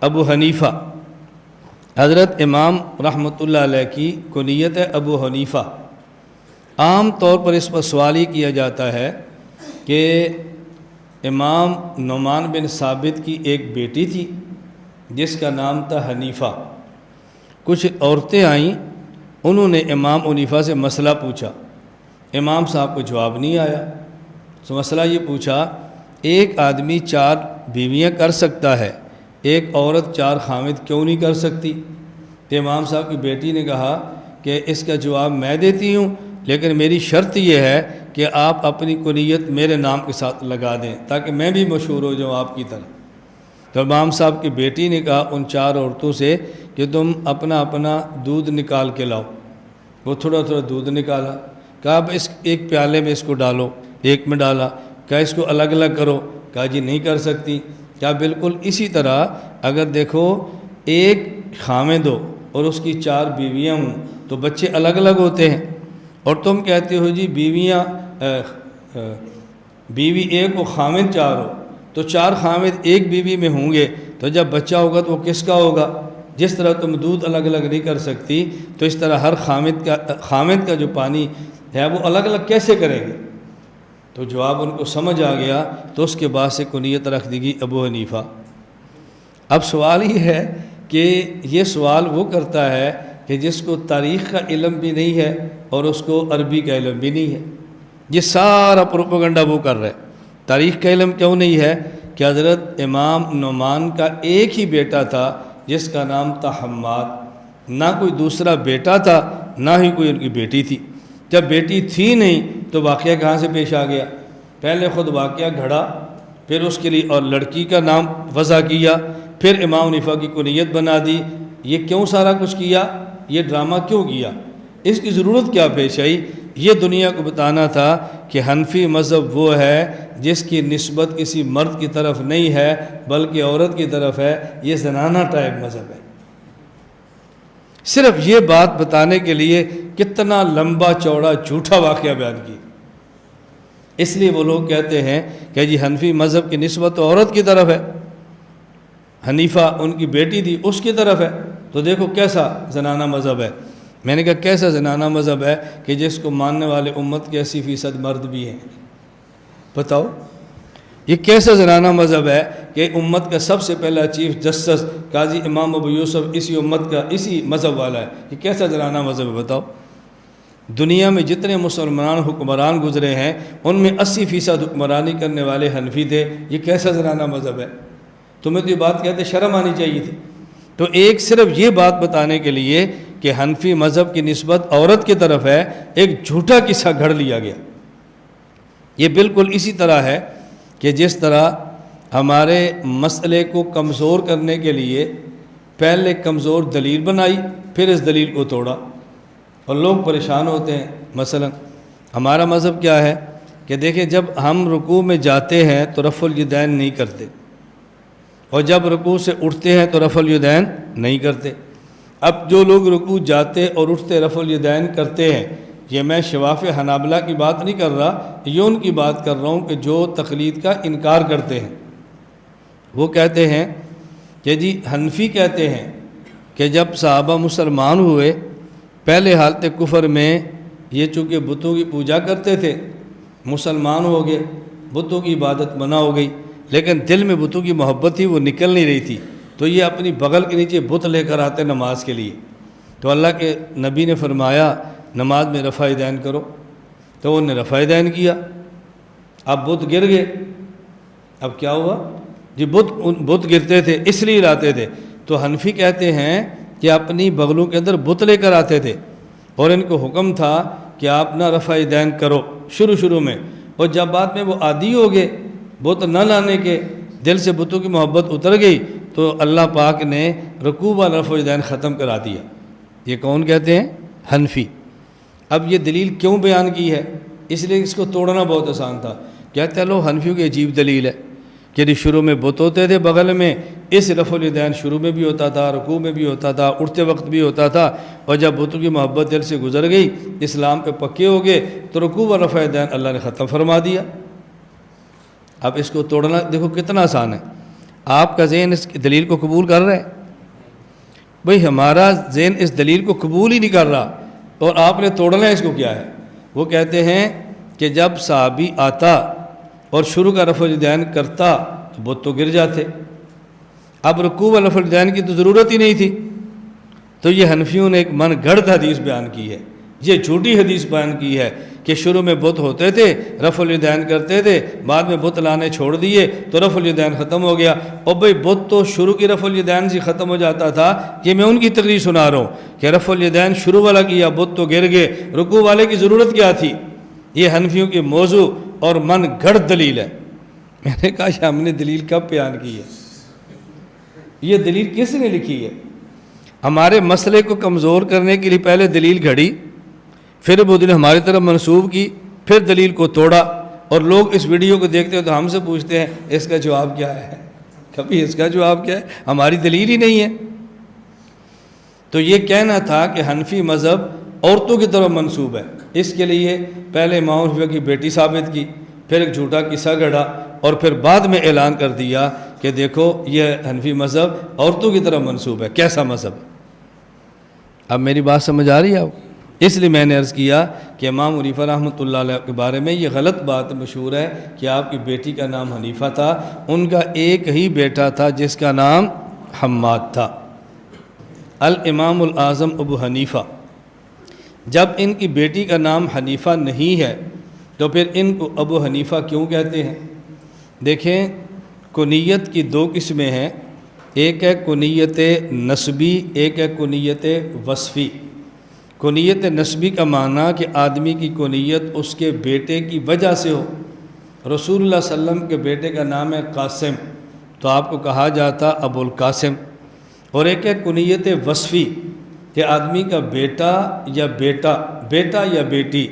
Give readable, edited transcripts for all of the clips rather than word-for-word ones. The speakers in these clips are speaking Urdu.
ابو حنیفہ، حضرت امام رحمۃ اللہ علیہ کی کنیت ہے ابو حنیفہ۔ عام طور پر اس پر سوال ہی کیا جاتا ہے کہ امام نعمان بن ثابت کی ایک بیٹی تھی جس کا نام تھا حنیفہ۔ کچھ عورتیں آئیں، انہوں نے امام حنیفہ سے مسئلہ پوچھا، امام صاحب کو جواب نہیں آیا۔ تو مسئلہ یہ پوچھا، ایک آدمی 4 بیویاں کر سکتا ہے، ایک عورت 4 خامد کیوں نہیں کر سکتی؟ تو امام صاحب کی بیٹی نے کہا کہ اس کا جواب میں دیتی ہوں، لیکن میری شرط یہ ہے کہ آپ اپنی کنیت میرے نام کے ساتھ لگا دیں تاکہ میں بھی مشہور ہو جاؤں آپ کی طرح۔ تو امام صاحب کی بیٹی نے کہا ان 4 عورتوں سے کہ تم اپنا اپنا دودھ نکال کے لاؤ۔ وہ تھوڑا تھوڑا دودھ نکالا، کہا اب اس ایک پیالے میں اس کو ڈالو، ایک میں ڈالا، کہا اس کو الگ الگ کرو، کہا جی نہیں کر سکتی۔ کیا بالکل اسی طرح اگر دیکھو ایک خامد ہو اور اس کی 4 بیویاں ہوں تو بچے الگ الگ ہوتے ہیں، اور تم کہتے ہو جی بیوی ایک و خامد 4 ہو، تو 4 خامد ایک بیوی میں ہوں گے تو جب بچہ ہوگا تو وہ کس کا ہوگا؟ جس طرح تم دودھ الگ الگ نہیں کر سکتی تو اس طرح ہر خامد کا جو پانی ہے وہ الگ الگ کیسے کریں گے؟ تو جواب ان کو سمجھ آ گیا، تو اس کے بعد سے کنیت رکھ دی گئی ابو حنیفہ۔ اب سوال یہ ہے کہ یہ سوال وہ کرتا ہے کہ جس کو تاریخ کا علم بھی نہیں ہے اور اس کو عربی کا علم بھی نہیں ہے، یہ سارا پروپیگنڈا وہ کر رہا ہے۔ تاریخ کا علم کیوں نہیں ہے کہ حضرت امام نعمان کا ایک ہی بیٹا تھا جس کا نام تھا حماد، نہ کوئی دوسرا بیٹا تھا نہ ہی کوئی ان کی بیٹی تھی۔ جب بیٹی تھی نہیں تو واقعہ کہاں سے پیش آ گیا؟ پہلے خود واقعہ گھڑا، پھر اس کے لیے اور لڑکی کا نام وضع کیا، پھر امام حنیفہ کی کنیت بنا دی۔ یہ کیوں سارا کچھ کیا؟ یہ ڈرامہ کیوں کیا؟ اس کی ضرورت کیا پیش آئی؟ یہ دنیا کو بتانا تھا کہ حنفی مذہب وہ ہے جس کی نسبت کسی مرد کی طرف نہیں ہے بلکہ عورت کی طرف ہے، یہ زنانہ ٹائپ مذہب ہے۔ صرف یہ بات بتانے کے لیے کتنا لمبا چوڑا جھوٹا واقعہ بیان کی۔ اس لیے وہ لوگ کہتے ہیں کہ جی حنفی مذہب کی نسبت عورت کی طرف ہے، حنیفہ ان کی بیٹی تھی اس کی طرف ہے، تو دیکھو کیسا زنانہ مذہب ہے۔ میں نے کہا کیسا زنانہ مذہب ہے کہ جس کو ماننے والے امت کے 80% مرد بھی ہیں؟ بتاؤ یہ کیسا زنانہ مذہب ہے کہ امت کا سب سے پہلا چیف جسٹس قاضی امام ابو یوسف اسی امت کا اسی مذہب والا ہے؟ یہ کیسا زنانہ مذہب ہے بتاؤ؟ دنیا میں جتنے مسلمان حکمران گزرے ہیں ان میں 80% حکمرانی کرنے والے حنفی تھے، یہ کیسا زنانہ مذہب ہے؟ تمہیں تو یہ بات کہتے شرم آنی چاہیے تھی۔ تو ایک صرف یہ بات بتانے کے لیے کہ حنفی مذہب کی نسبت عورت کی طرف ہے ایک جھوٹا قصہ گھڑ لیا گیا۔ یہ بالکل اسی طرح ہے کہ جس طرح ہمارے مسئلے کو کمزور کرنے کے لیے پہلے کمزور دلیل بنائی پھر اس دلیل کو توڑا اور لوگ پریشان ہوتے ہیں۔ مثلا ہمارا مذہب کیا ہے کہ دیکھیں جب ہم رکوع میں جاتے ہیں تو رفع الیدین نہیں کرتے، اور جب رکوع سے اٹھتے ہیں تو رفع الیدین نہیں کرتے۔ اب جو لوگ رکوع جاتے اور اٹھتے رفع الیدین کرتے ہیں، یہ میں شواف حنابلہ کی بات نہیں کر رہا، یہ ان کی بات کر رہا ہوں کہ جو تقلید کا انکار کرتے ہیں۔ وہ کہتے ہیں کہ جی حنفی کہتے ہیں کہ جب صحابہ مسلمان ہوئے پہلے حالت کفر میں یہ چونکہ بتوں کی پوجا کرتے تھے، مسلمان ہو گئے، بتوں کی عبادت منع ہو گئی، لیکن دل میں بتوں کی محبت تھی وہ نکل نہیں رہی تھی، تو یہ اپنی بغل کے نیچے بت لے کر آتے نماز کے لیے۔ تو اللہ کے نبی نے فرمایا نماز میں رفع یدین کرو، تو انہوں نے رفع یدین کیا، اب بت گر گئے۔ اب کیا ہوا؟ جی بت گرتے تھے اس لیے لاتے تھے، تو حنفی کہتے ہیں کہ اپنی بغلوں کے اندر بت لے کر آتے تھے اور ان کو حکم تھا کہ آپ نہ رفع یدین کرو شروع میں، اور جب بعد میں وہ عادی ہو گئے بت نہ لانے کے، دل سے بتوں کی محبت اتر گئی، تو اللہ پاک نے رکوع و رفع یدین ختم کرا دیا۔ یہ کون کہتے ہیں؟ حنفی۔ اب یہ دلیل کیوں بیان کی ہے؟ اس لیے اس کو توڑنا بہت آسان تھا۔ کہتے ہیں لو حنفیوں کی عجیب دلیل ہے کہ شروع میں بت ہوتے تھے بغل میں، اس رفع الیدین شروع میں بھی ہوتا تھا، رکوع میں بھی ہوتا تھا، اٹھتے وقت بھی ہوتا تھا، اور جب بتوں کی محبت دل سے گزر گئی، اسلام پہ پکے ہو گئے، تو رکوع و رفع الیدین اللہ نے ختم فرما دیا۔ اب اس کو توڑنا دیکھو کتنا آسان ہے۔ آپ کا ذہن اس دلیل کو قبول کر رہا ہے؟ بھئی ہمارا ذہن اس دلیل کو قبول ہی نہیں کر رہا، اور آپ نے توڑنا ہے اس کو کیا ہے؟ وہ کہتے ہیں کہ جب صحابی آتا اور شروع کا رفع الیدین کرتا تو بت تو گر جاتے، اب رکوع و رفع الیدین کی تو ضرورت ہی نہیں تھی۔ تو یہ حنفیوں نے ایک من گھڑت حدیث بیان کی ہے، یہ جھوٹی حدیث بیان کی ہے کہ شروع میں بت ہوتے تھے، رفع الیدین کرتے تھے، بعد میں بت لانے چھوڑ دیے تو رفع الیدین ختم ہو گیا۔ اور بھئی بت تو شروع کی رفع الیدین سے ختم ہو جاتا تھا، کہ میں ان کی تقریر سنا رہا ہوں کہ رفع الیدین شروع والا کیا، بت تو گر گئے، رکوع والے کی ضرورت کیا تھی؟ یہ حنفیوں کی موضوع اور من گھڑت دلیل ہے۔ میں نے کہا ہم نے دلیل کب بیان کی ہے؟ یہ دلیل کس نے لکھی ہے؟ ہمارے مسئلے کو کمزور کرنے کے لیے پہلے دلیل گھڑی، پھر وہ دلیل ہماری طرف منسوب کی، پھر دلیل کو توڑا، اور لوگ اس ویڈیو کو دیکھتے ہیں تو ہم سے پوچھتے ہیں اس کا جواب کیا ہے؟ کبھی اس کا جواب کیا ہے؟ ہماری دلیل ہی نہیں ہے۔ تو یہ کہنا تھا کہ حنفی مذہب عورتوں کی طرف منسوب ہے، اس کے لیے پہلے امام حنیفہ کی بیٹی ثابت کی، پھر ایک جھوٹا قصہ گڑھا، اور پھر بعد میں اعلان کر دیا کہ دیکھو یہ حنفی مذہب عورتوں کی طرف منسوب ہے۔ کیسا مذہب؟ اب میری بات سمجھ آ رہی ہے؟ اس لیے میں نے عرض کیا کہ امام حنیفہ رحمۃ اللہ علیہ کے بارے میں یہ غلط بات مشہور ہے کہ آپ کی بیٹی کا نام حنیفہ تھا، ان کا ایک ہی بیٹا تھا جس کا نام حماد تھا، الامام الاعظم ابو حنیفہ۔ جب ان کی بیٹی کا نام حنیفہ نہیں ہے تو پھر ان کو ابو حنیفہ کیوں کہتے ہیں؟ دیکھیں، کنیت کی دو قسمیں ہیں، ایک ہے کنیت نسبی، ایک ہے کنیت وصفی۔ کنیت نسبی کا معنی کہ آدمی کی کنیت اس کے بیٹے کی وجہ سے ہو۔ رسول اللہ صلی اللہ علیہ وسلم کے بیٹے کا نام ہے قاسم، تو آپ کو کہا جاتا ابو القاسم۔ اور ایک ہے کنیت وصفی کہ آدمی کا بیٹا یا بیٹی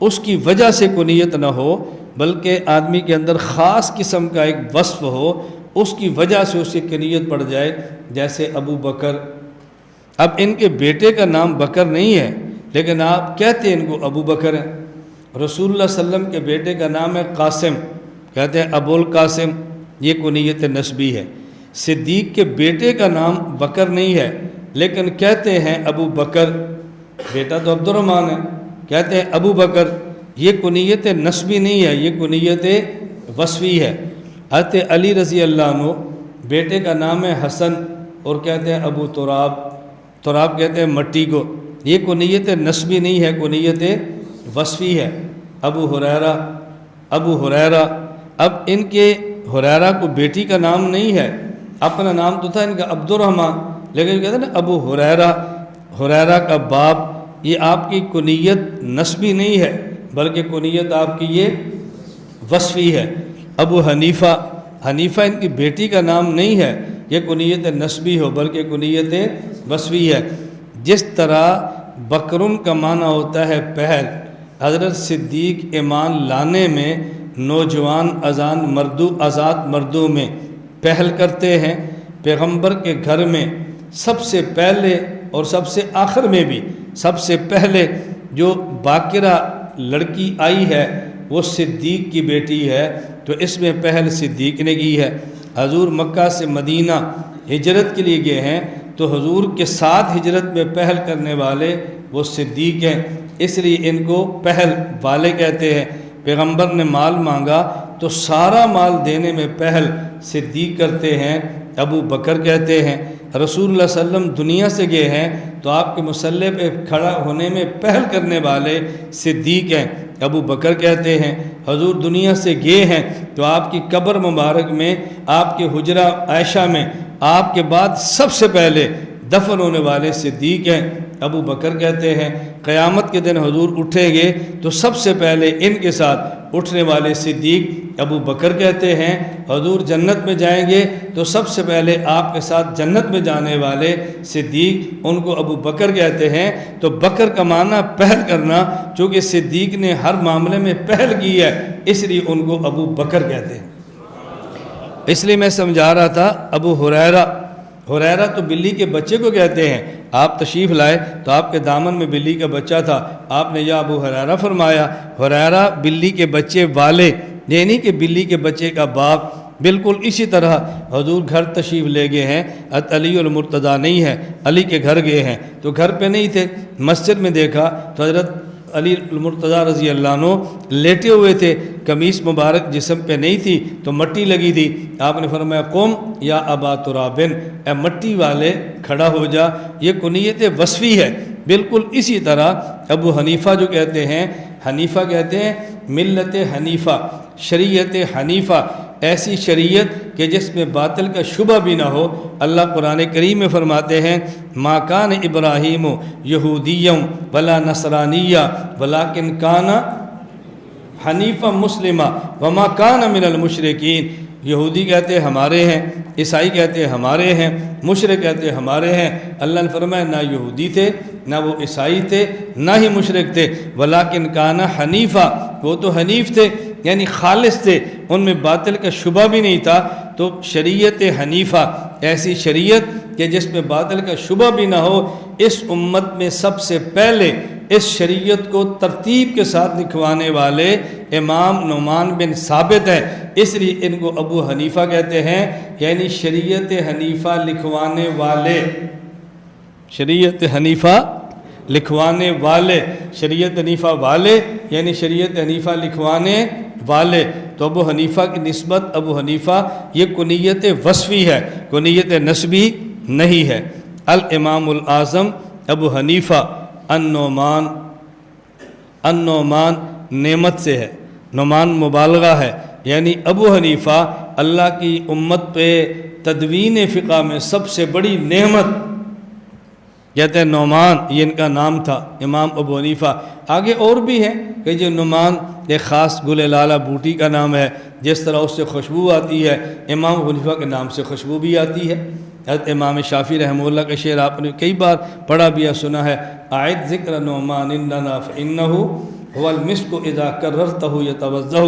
اس کی وجہ سے کنیت نہ ہو، بلکہ آدمی کے اندر خاص قسم کا ایک وصف ہو، اس کی وجہ سے اس کی کنیت پڑ جائے، جیسے ابو بکر۔ اب ان کے بیٹے کا نام بکر نہیں ہے، لیکن آپ کہتے ہیں ان کو ابو بکر ہیں۔ رسول اللہ صلی اللہ علیہ وسلم کے بیٹے کا نام ہے قاسم، کہتے ہیں ابو القاسم، یہ کنیت نسبی ہے۔ صدیق کے بیٹے کا نام بکر نہیں ہے، لیکن کہتے ہیں ابو بکر، بیٹا تو عبد الرحمن ہے، کہتے ہیں ابو بکر، یہ کنیت نسبی نہیں ہے، یہ کنیت وصفی ہے۔ حضرت علی رضی اللہ عنہ بیٹے کا نام ہے حسن، اور کہتے ہیں ابو تراب کہتے ہیں مٹی کو، یہ کنیت نسبی نہیں ہے، کنیت وصفی ہے۔ ابو ہریرہ، اب ان کے ہریرہ کو بیٹی کا نام نہیں ہے، اپنا نام تو تھا ان کا عبد الرحمن، لیکن کہتے ہیں نا ابو ہریرہ کا باپ، یہ آپ کی کنیت نسبی نہیں ہے، بلکہ کنیت آپ کی یہ وصفی ہے۔ ابو حنیفہ ان کی بیٹی کا نام نہیں ہے، یہ کنیت نسبی ہو بلکہ کنیت وصفی ہے۔ جس طرح بکرن کا معنی ہوتا ہے پہل، حضرت صدیق ایمان لانے میں نوجوان آزاد مردوں میں پہل کرتے ہیں، پیغمبر کے گھر میں سب سے پہلے اور سب سے آخر میں بھی سب سے پہلے جو باکرہ لڑکی آئی ہے وہ صدیق کی بیٹی ہے، تو اس میں پہل صدیق نے کی ہے۔ حضور مکہ سے مدینہ ہجرت کے لیے گئے ہیں، تو حضور کے ساتھ ہجرت میں پہل کرنے والے وہ صدیق ہیں، اس لیے ان کو پہل والے کہتے ہیں۔ پیغمبر نے مال مانگا تو سارا مال دینے میں پہل صدیق کرتے ہیں، ابو بکر کہتے ہیں۔ رسول اللہ صلی اللہ علیہ وسلم دنیا سے گئے ہیں تو آپ کے مصلی پہ کھڑا ہونے میں پہل کرنے والے صدیق ہیں، ابو بکر کہتے ہیں۔ حضور دنیا سے گئے ہیں تو آپ کی قبر مبارک میں، آپ کے حجرہ عائشہ میں آپ کے بعد سب سے پہلے دفن ہونے والے صدیق ہیں، ابو بکر کہتے ہیں۔ قیامت کے دن حضور اٹھیں گے تو سب سے پہلے ان کے ساتھ اٹھنے والے صدیق ابو بکر کہتے ہیں۔ حضور جنت میں جائیں گے تو سب سے پہلے آپ کے ساتھ جنت میں جانے والے صدیق، ان کو ابو بکر کہتے ہیں۔ تو بکر کا معنی پہل کرنا، چونکہ صدیق نے ہر معاملے میں پہل کی ہے، اس لیے ان کو ابو بکر کہتے ہیں۔ اس لیے میں سمجھا رہا تھا ابو ہریرہ تو بلی کے بچے کو کہتے ہیں۔ آپ تشریف لائے تو آپ کے دامن میں بلی کا بچہ تھا، آپ نے یا ابو ہریرہ فرمایا۔ ہریرہ بلی کے بچے والے، یعنی کہ بلی کے بچے کا باپ، بالکل اسی طرح حضور گھر تشریف لے گئے ہیں، علی المرتضیٰ نہیں ہے، علی کے گھر گئے ہیں تو گھر پہ نہیں تھے، مسجد میں دیکھا تو حضرت علی المرتضیٰ رضی اللہ عنہ لیٹے ہوئے تھے، قمیص مبارک جسم پہ نہیں تھی تو مٹی لگی تھی، آپ نے فرمایا قم یا ابا ترابن، اے مٹی والے کھڑا ہو جا، یہ کنیت وصفی ہے۔ بالکل اسی طرح ابو حنیفہ جو کہتے ہیں، حنیفہ کہتے ہیں ملت حنیفہ، شریعت حنیفہ، ایسی شریعت کہ جس میں باطل کا شبہ بھی نہ ہو۔ اللہ قرآن کریم میں فرماتے ہیں ما کان ابراہیم یہودیا ولا نصرانیہ ولکن کان حنیفا مسلمہ وما کان من المشرکین۔ یہودی کہتے ہیں ہمارے ہیں، عیسائی کہتے ہیں ہمارے ہیں، مشرک کہتے ہیں ہمارے ہیں۔ اللہ نے فرمایا نہ یہودی تھے، نہ وہ عیسائی تھے، نہ ہی مشرک تھے، ولیکن کان حنیفا، وہ تو حنیف تھے یعنی خالص تھے، ان میں باطل کا شبہ بھی نہیں تھا۔ تو شریعت حنیفہ، ایسی شریعت کہ جس میں باطل کا شبہ بھی نہ ہو، اس امت میں سب سے پہلے اس شریعت کو ترتیب کے ساتھ لکھوانے والے امام نعمان بن ثابت ہیں، اس لیے ان کو ابو حنیفہ کہتے ہیں، یعنی شریعت حنیفہ لکھوانے والے، شریعت حنیفہ لکھوانے والے، شریعت حنیفہ والے یعنی شریعت حنیفہ لکھوانے والے۔ تو ابو حنیفہ کی نسبت، ابو حنیفہ یہ کنیت وصفی ہے، کنیت نسبی نہیں ہے۔ الامام الاعظم ابو حنیفہ النعمان، النعمان نعمت سے ہے، نعمان مبالغہ ہے، یعنی ابو حنیفہ اللہ کی امت پہ تدوین فقہ میں سب سے بڑی نعمت، کہتے ہیں نعمان، یہ ان کا نام تھا امام ابو حنیفہ۔ آگے اور بھی ہیں کہ جو نعمان ایک خاص گل لالہ بوٹی کا نام ہے، جس طرح اس سے خوشبو آتی ہے، امام ابو حنیفہ کے نام سے خوشبو بھی آتی ہے۔ حضرت امام شافعی رحمہ اللہ کا شعر آپ نے کئی بار پڑھا بھی سنا ہے، اعد ذکر نعمان لنا فانہ هو المسک اذا کررتہ یتوضہ۔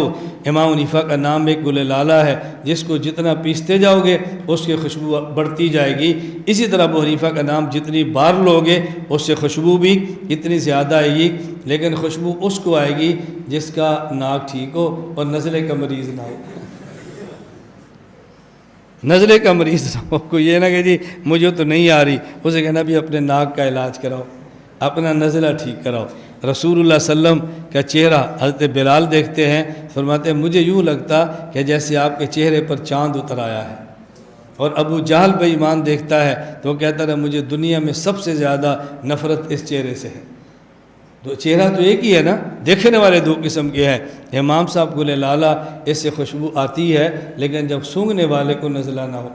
امام حنیفہ کا نام ایک گل لالہ ہے، جس کو جتنا پیستے جاؤ گے اس کی خوشبو بڑھتی جائے گی۔ اسی طرح ابو حنیفہ کا نام جتنی بار لوگے اس سے خوشبو بھی اتنی زیادہ آئے گی، لیکن خوشبو اس کو آئے گی جس کا ناک ٹھیک ہو اور نزلے کا مریض نہ ہو۔ نزلے کا مریض نہ ہو، کوئی یہ نہ کہ جی مجھے تو نہیں آ رہی، اسے کہنا بھی اپنے ناک کا علاج کراؤ، اپنا نزلہ ٹھیک کراؤ۔ رسول اللہ صلی اللہ علیہ وسلم کا چہرہ حضرت بلال دیکھتے ہیں، فرماتے ہیں مجھے یوں لگتا کہ جیسے آپ کے چہرے پر چاند اتر آیا ہے۔ اور ابو جہل بے ایمان دیکھتا ہے تو وہ کہتا ہے مجھے دنیا میں سب سے زیادہ نفرت اس چہرے سے ہے۔ تو چہرہ تو ایک ہی ہے نا، دیکھنے والے دو قسم کے ہیں۔ امام صاحب گل لالہ اس سے خوشبو آتی ہے، لیکن جب سونگھنے والے کو نزلہ نہ ہو،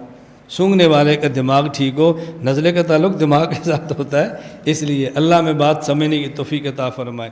سونگھنے والے کا دماغ ٹھیک ہو، نزلے کا تعلق دماغ کے ساتھ ہوتا ہے، اس لیے اللہ میں بات سمجھنے کی توفیق عطا فرمائے۔